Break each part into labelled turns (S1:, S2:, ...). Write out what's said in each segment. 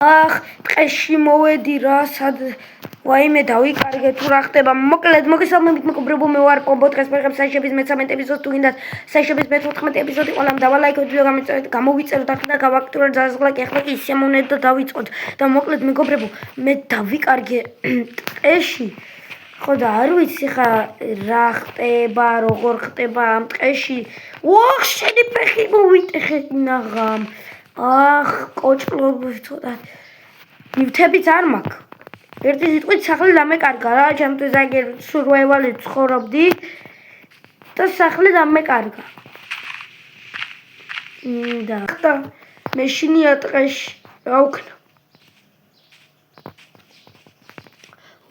S1: ტყეში მოვედი რა სად ვაიმე დავიკარგე თუ რა ხდება მოკლედ მოგესალმებით მეგობრებო მე ვარ კომბო დღეს მეგობრებს საიშების მე-13 ეპიზოდი თუ გინდათ საიშების მე-14 ეპიზოდი ყველამ დავალაიქოთ ვიდეო გამოვიწეროთ და გავაქტუროთ ზაზღლაკი ახლა კი შემოვნეთ და დავიწყოთ და მოკლედ მეგობრებო მე დავიკარგე ტყეში ხო და არ ვიცი ხა რა ხდება როგორ ხდება ამ ტყეში ოხ შენი ფეხი მოვიტეხე ნაღამ კოჭლობ ცოტა ნივთებიც არ მაქვს ერთი სიტყვით სახლი დამეკარგა რა ჩემთვის აგერ სურვაივალით ცხოვრობდი და სახლი დამეკარგა და მეშინია ტყეში რა ვქნა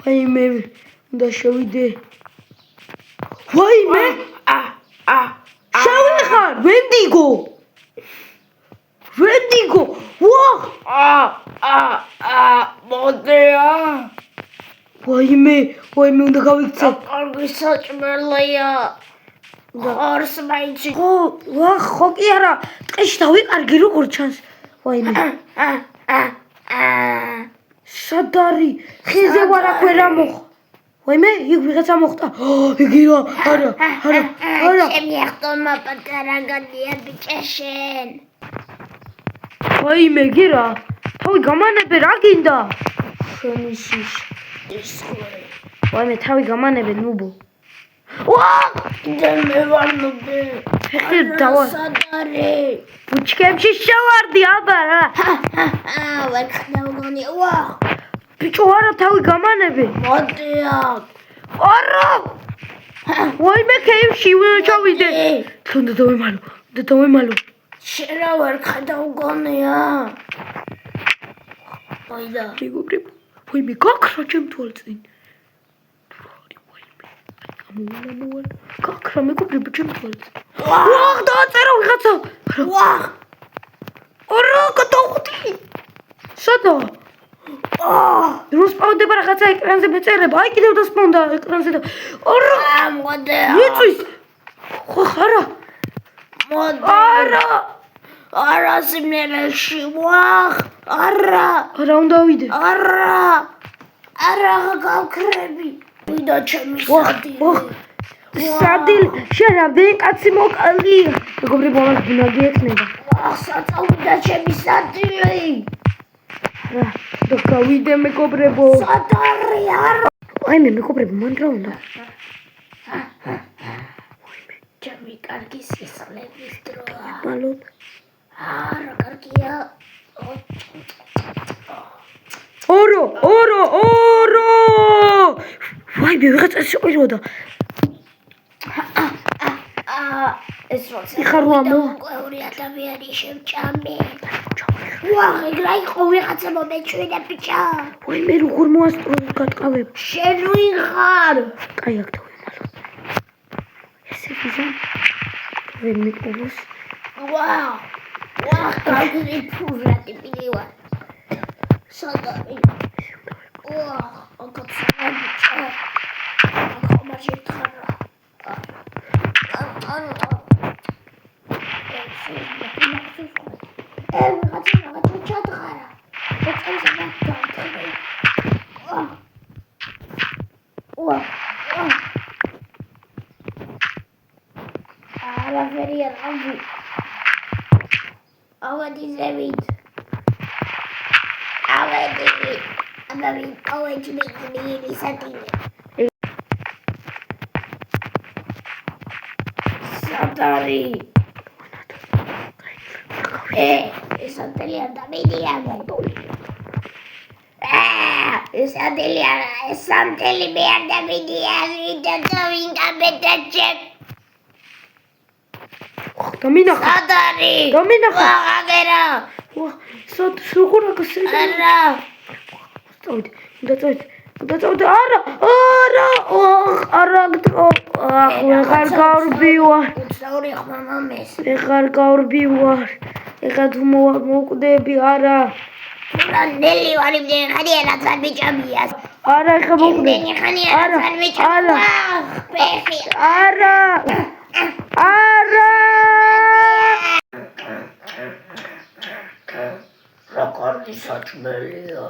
S1: ვაიმე უნდა შევიდე ვაიმე შევიხარ ვენდიგო ვაჰ
S2: მოდია
S1: ვაიმე უნდა გავიქცე
S2: კარგი საჭმელია ხარს მაინცი
S1: ხო კი არა ტყეში დავიკარგი როგორ ჩანს ვაიმე სად არის ხეზე ვარ აქ ვერ ამოხ ვაიმე იქ ვიღაცა მოხდა იგი რა არა
S2: ჩემი ახტომა პატარა გადია ბიჭაშენ
S1: ვაიმე გირა თავი გამანებე რა გინდა შენი შიშ
S2: ის ხო
S1: ვაიმე თავი გამანებე ნუბო
S2: და მე ვარ ნუბე
S1: ფეხი დავა
S2: სადარი
S1: ბუჩქებში შევარდი აბა რა
S2: ვერ ხდავგონი
S1: ბიჭო არა თავი გამანებე
S2: მოდია
S1: არა ვაიმე ქეიფში ჩავიდე თუნდა დავემალო
S2: შენ რა ვერ ხდავგონია აიდა
S1: მეგობრებო ვაიმე გაქრა ჩემ თვალწინ გაქრა მეგობრებო ჩემ თვალწინ დააწერა ვიღაცა არა გადავხვდი სადა დროს პაუდება რაღაცა ეკრანზე მეწერება აი კიდევ დასპაუნდა ეკრანზე და არა
S2: მოდია
S1: მიწვის ხო არა
S2: არა სიმნელეში არა
S1: უნდა ვიდე
S2: არა გავქრები ვიდა ჩემი
S1: სადილ შენ რამდენი კაცი მოკალი მეგობრებო ამას ბუნაგი ექნება
S2: საწავიდა ჩემი სადილი
S1: და გავიდე მეგობრებო
S2: სადარი არა
S1: ვაიმე მეგობრებო მან რა უნდა
S2: ჩემი კარგი სისხლების დროა
S1: მალოთ
S2: არა კარგია
S1: ორო ვაიმე ვიღაცა შეყვიროდა
S2: ეს როცა
S1: იხარვამო
S2: ყოველი ადამიანი შემჭამე ეგრა იყო ვიღაცა მომეჩვენა ბიჭა
S1: ვაიმე როგორ მოასწროს გატყავებ
S2: შენ ვიღარ
S1: კაი აქ დავიმალო ესე ვიზა ვერ მიყუროს
S2: კარგი ფურატი პილევა სადარი აკაცაა ბიჭა ხომაჟი თხარა რაღაცა ჩადღარა არაფერი არ ამბი ავედი ზევით ავედი მეკნილი სადილი სადარი ეს ატელი ადამიანი ეს ატელი მე ადამიანი და დავინდა მეტაჭე
S1: დამინახა
S2: სადარი
S1: დამინახა
S2: აგერა
S1: სად შეგურა გასედა
S2: არა
S1: უნდა წავიდე არა ვეღარ გავრბივარ
S2: უცნაური ხმამამეს
S1: ვეღარ გავრბივარ ეხლა თუ მოვკვდები არა
S2: ნელი ვარ იმდენი ხანია რაც არ მიჭამია
S1: არა ეხლა მოვკვდები
S2: იმდენი ხანია რაც არ მიჭამია ფეხი
S1: არა
S2: რა კარგი საჭმელია.